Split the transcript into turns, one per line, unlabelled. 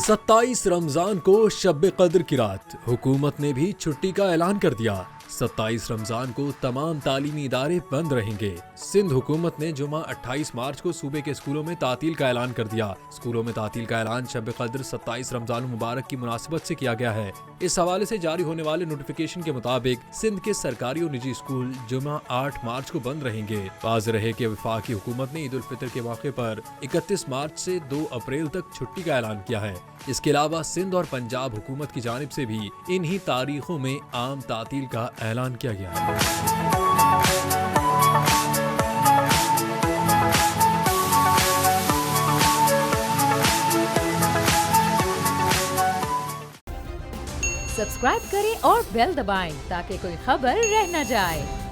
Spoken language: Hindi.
27 रमजान को शब कद्र की रात हुकूमत ने भी छुट्टी का ऐलान कर दिया। 27 रमजान को तमाम तालीमी इदारे बंद रहेंगे। सिंध हुकूमत ने जुमा 28 मार्च को सूबे के स्कूलों में तातील का ऐलान कर दिया। स्कूलों में तातील का ऐलान शब कद्र 27 रमजान मुबारक की मुनासिबत से किया गया है। इस हवाले से जारी होने वाले नोटिफिकेशन के मुताबिक सिंध के सरकारी और निजी स्कूल जुमा 8 मार्च को बंद रहेंगे। वाज़ेह रहे कि वफाकी हुकूमत ने ईद उल फितर के मौके पर 31 मार्च से 2 अप्रैल तक छुट्टी का ऐलान किया है। इसके अलावा सिंध और पंजाब हुकूमत की जानिब से भी इन्हीं तारीखों में आम तातील का ऐलान किया गया है।
सब्सक्राइब करें और बेल दबाएं ताकि कोई खबर रह न जाए।